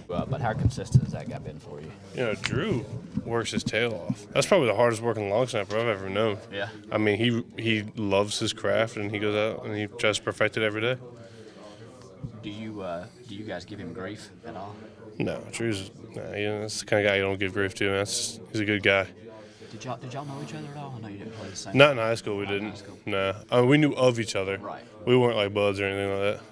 But how consistent has that guy been for you? You know, Drew works his tail off. That's probably the hardest working long snapper I've ever known. Yeah. I mean, he loves his craft, and he goes out and he tries to perfect it every day. Do you guys give him grief at all? No, Drew's that's the kind of guy you don't give grief to. He's a good guy. Did y'all know each other at all? I know you didn't play the same. Not in high school, we Not in didn't. high school. Nah, we knew of each other. Right. We weren't like buds or anything like that.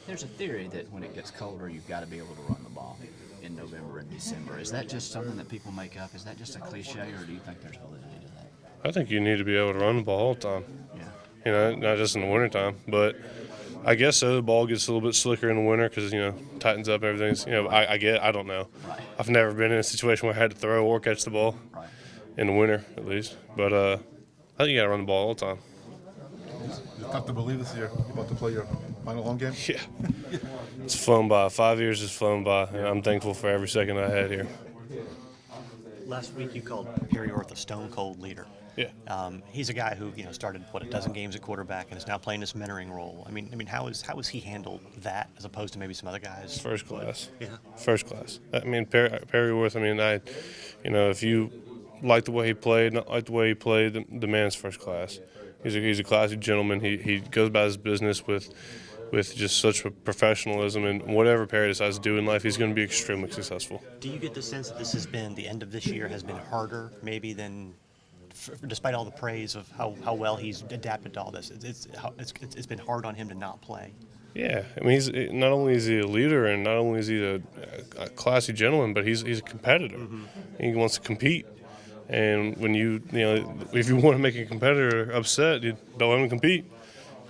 There's a theory that when it gets colder, you've got to be able to run the ball in November and December. Is that just something that people make up? Is that just a cliche, or do you think there's validity to that? I think you need to be able to run the ball all the time. Yeah. You know, not just in the wintertime, but I guess so. The ball gets a little bit slicker in the winter because, tightens up and everything's, I don't know. Right. I've never been in a situation where I had to throw or catch the ball Right. in the winter, at least. But I think you got to run the ball all the time. It's tough to believe this year. You're about to play your final home game? Yeah. It's flown by. 5 years has flown by, and I'm thankful for every second I had here. Last week you called Perry Orth a stone cold leader. Yeah. He's a guy who started a dozen games at quarterback and is now playing this mentoring role. I mean, how has he handled that as opposed to maybe some other guys? First class. Yeah. First class. I mean, Perry Worth. I mean, if you like the way he played, not like the way he played, the man's first class. He's a classy gentleman. He goes about his business with just such a professionalism, and whatever Perry decides to do in life, he's going to be extremely successful. Do you get the sense that the end of this year has been harder maybe than, despite all the praise of how well he's adapted to all this, it's been hard on him to not play? Yeah, I mean, not only is he a leader and not only is he a classy gentleman, but he's a competitor. Mm-hmm. He wants to compete. And when if you want to make a competitor upset, you don't let him compete.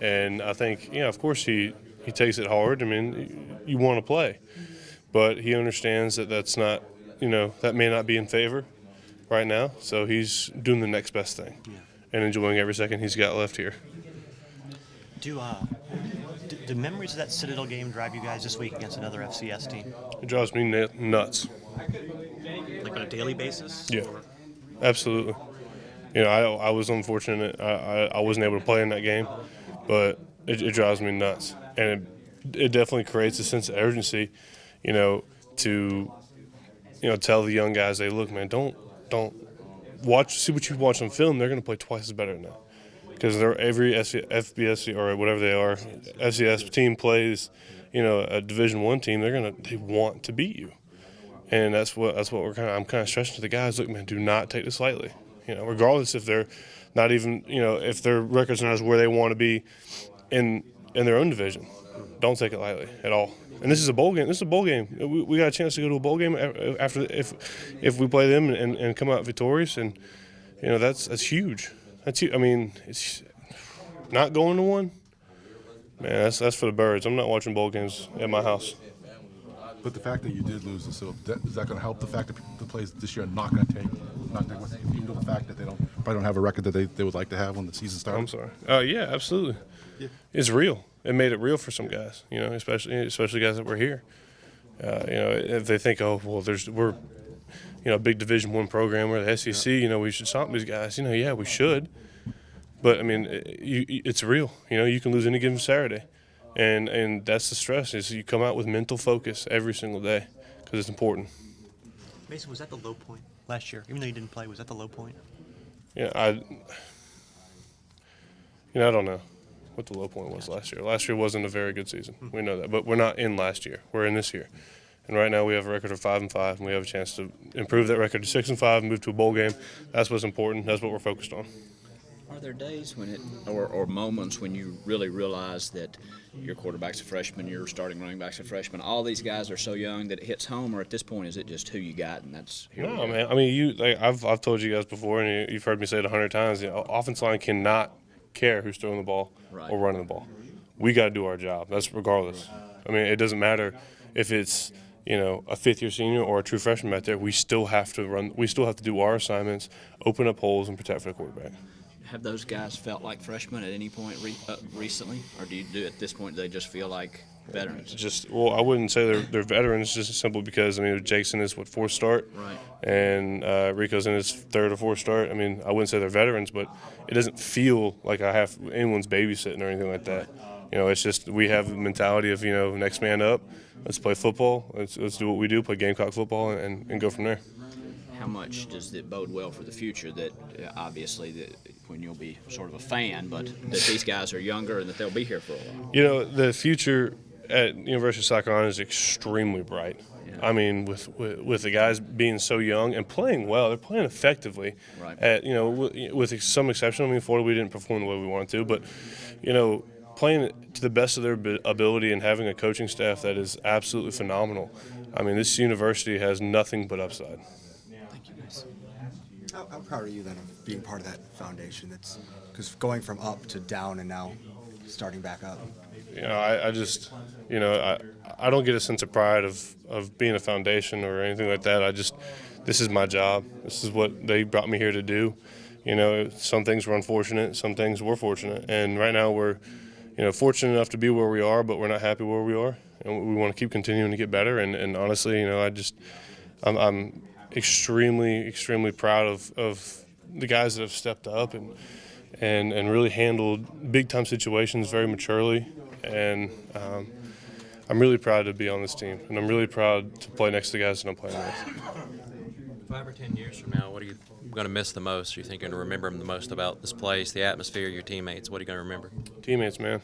And I think, of course he takes it hard. I mean, you want to play. But he understands that that's not, that may not be in favor right now. So he's doing the next best thing and enjoying every second he's got left here. Do memories of that Citadel game drive you guys this week against another FCS team? It drives me nuts. Like on a daily basis? Yeah. Absolutely. I was unfortunate. I wasn't able to play in that game, but it drives me nuts. And it definitely creates a sense of urgency, to, tell the young guys, hey, look, man, don't see what you watch on film. They're going to play twice as better than that. Because every FBS or whatever they are, FCS team plays, a Division I team, they want to beat you. And that's what I'm kind of stressing to the guys. Look, man, do not take this lightly. Regardless if they're not even, if their record's not as where they want to be in their own division, don't take it lightly at all. And this is a bowl game. This is a bowl game. We got a chance to go to a bowl game after if we play them and come out victorious. And that's huge. That's huge. I mean, it's not going to one. Man, that's for the birds. I'm not watching bowl games at my house. But the fact that you did lose, so is that going to help the fact that the players this year are not going to take, even though the fact that they probably don't have a record that they would like to have when the season starts? I'm sorry. Yeah, absolutely. Yeah. It's real. It made it real for some guys, especially guys that were here. If they think, oh, well, we're a big Division I program, we're the SEC, we should stop these guys. Yeah, we should. But, I mean, it's real. You can lose any given Saturday. And that's the stress, is you come out with mental focus every single day because it's important. Mason, was that the low point last year? Even though you didn't play, was that the low point? Yeah, I don't know what the low point was last year. Last year wasn't a very good season. Mm-hmm. We know that. But we're not in last year. We're in this year. And right now we have a record of 5-5, and we have a chance to improve that record to 6-5 and move to a bowl game. That's what's important. That's what we're focused on. Are there days when or moments when you really realize that your quarterback's a freshman, your starting running back's a freshman, all these guys are so young that it hits home, or at this point is it just who you got and that's here? No, man. I mean, I've told you guys before, and you've heard me say it 100 times. Offensive line cannot care who's throwing the ball or running the ball. We got to do our job. That's regardless. I mean, it doesn't matter if it's a fifth-year senior or a true freshman back there. We still have to run. We still have to do our assignments, open up holes, and protect for the quarterback. Have those guys felt like freshmen at any point recently, or at this point do they just feel like veterans? I wouldn't say they're veterans, just simply because Jason is fourth start, right, and Rico's in his third or fourth start. I mean, I wouldn't say they're veterans, but it doesn't feel like I have anyone's babysitting or anything like that. It's just we have the mentality of next man up. Let's play football. Let's do what we do, play Gamecock football, and go from there. How much does it bode well for the future that obviously that when you'll be sort of a fan, but that these guys are younger and that they'll be here for a while? The future at University of South Carolina is extremely bright. Yeah. I mean, with the guys being so young and playing well, they're playing effectively. Right. With some exception. I mean, Florida, we didn't perform the way we wanted to, but playing to the best of their ability and having a coaching staff that is absolutely phenomenal. I mean, this university has nothing but upside. How proud are you then of being part of that foundation? That's because going from up to down and now starting back up. I don't get a sense of pride of being a foundation or anything like that. This is my job. This is what they brought me here to do. Some things were unfortunate, some things were fortunate, and right now we're, fortunate enough to be where we are, but we're not happy where we are, and we want to keep continuing to get better. And honestly, I'm extremely proud of the guys that have stepped up and really handled big time situations very maturely. And I'm really proud to be on this team, and I'm really proud to play next to the guys that I'm playing with. 5 or 10 years from now, what are you going to miss the most? You think you're going to remember the most about this place, the atmosphere, your teammates? What are you going to remember? Teammates, man.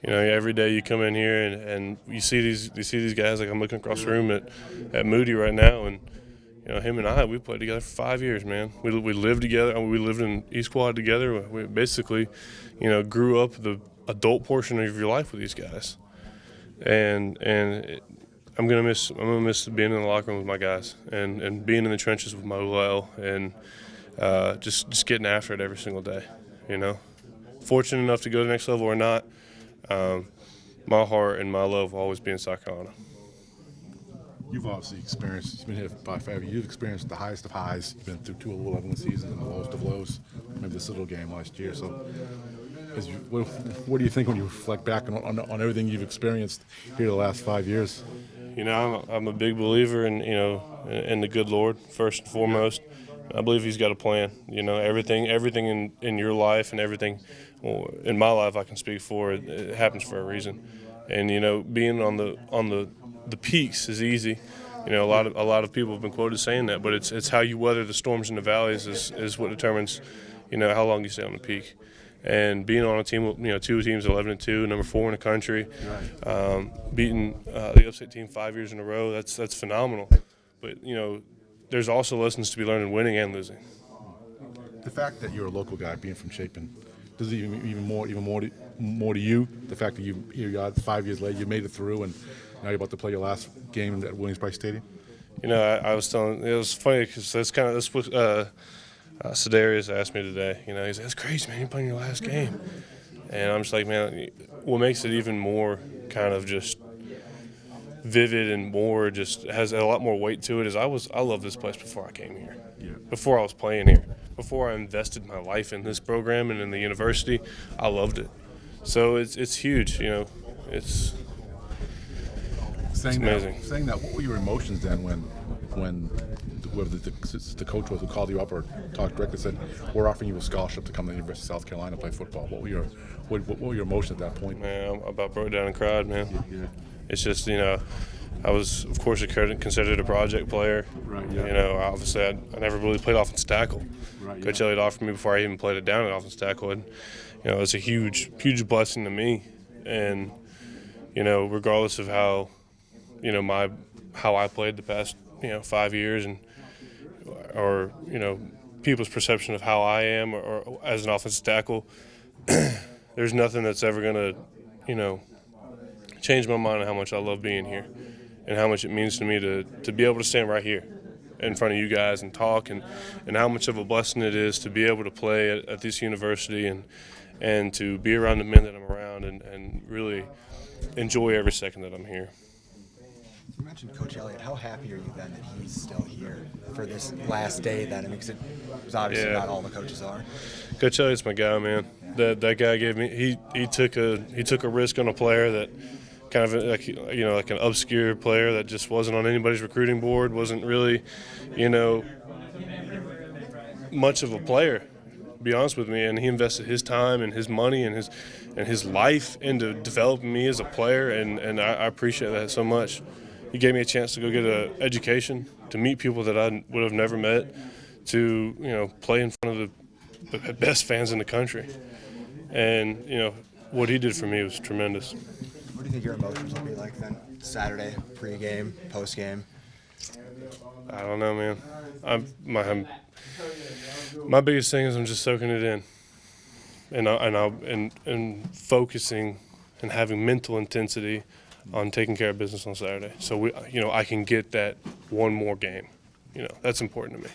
Every day you come in here and you see these guys. Like I'm looking across the room at Moody right now, and him and we played together for 5 years, man. We lived together. We lived in East Quad together. We basically, grew up the adult portion of your life with these guys, I'm gonna miss being in the locker room with my guys and being in the trenches with my UL and just getting after it every single day. Fortunate enough to go to the next level or not, my heart and my love will always be in South Carolina. You've obviously experienced, you've been here for 5 years, you've experienced the highest of highs, you've been through 2 11 seasons and the lowest of lows, maybe this little game last year. So what do you think when you reflect back on everything you've experienced here the last 5 years? I'm a big believer in the good Lord, first and foremost. I believe He's got a plan. Everything in your life and everything in my life I can speak for, it happens for a reason. And being on the peaks is easy. A lot of people have been quoted saying that, but it's how you weather the storms and the valleys is what determines how long you stay on the peak. And being on a team with 2 teams 11-2, number 4 in the country, beating the upstate team 5 years in a row, that's phenomenal. But there's also lessons to be learned in winning and losing. The fact that you're a local guy, being from Chapin, does it even more to you? The fact that you got 5 years later, you made it through, and now you're about to play your last game at Williams-Brice Stadium. I was telling, it was funny because that's what Sedarius asked me today. He's like, "That's crazy, man. You're playing your last game," and I'm just like, man, what makes it even more kind of just vivid and more just has a lot more weight to it is I loved this place before I came here. Yeah. Before I was playing here, before I invested my life in this program and in the university, I loved it. So it's huge, it's amazing. Saying that, what were your emotions then when whoever the coach was who called you up or talked directly said, "We're offering you a scholarship to come to the University of South Carolina to play football"? What were your emotions at that point? Man, I about broke down and cried, man. Yeah. It's just, I was, of course, considered a project player. Right, yeah. Obviously, I never really played offensive tackle. Right, Coach yeah. Elliott offered me before I even played it down at offensive tackle. And, it's a huge blessing to me. And, regardless of how, how I played the past, 5 years or people's perception of how I am or as an offensive tackle, there's nothing that's ever going to, changed my mind on how much I love being here and how much it means to me to be able to stand right here in front of you guys and talk and how much of a blessing it is to be able to play at this university and to be around the men that I'm around and really enjoy every second that I'm here. You mentioned Coach Elliott. How happy are you then that he's still here for this last day then? Because it was obviously not all the coaches are. Coach Elliott's my guy, man. That guy gave me he took a risk on a player that kind of like an obscure player that just wasn't on anybody's recruiting board, wasn't really much of a player be honest with me, and he invested his time and his money and his life into developing me as a player, and I appreciate that so much. He gave me a chance to go get an education, to meet people that I would have never met, to play in front of the best fans in the country, and what he did for me was tremendous. What do you think your emotions will be like then? Saturday, pregame, postgame. I don't know, man. My biggest thing is I'm just soaking it in, and focusing and having mental intensity on taking care of business on Saturday. So I can get that one more game. That's important to me.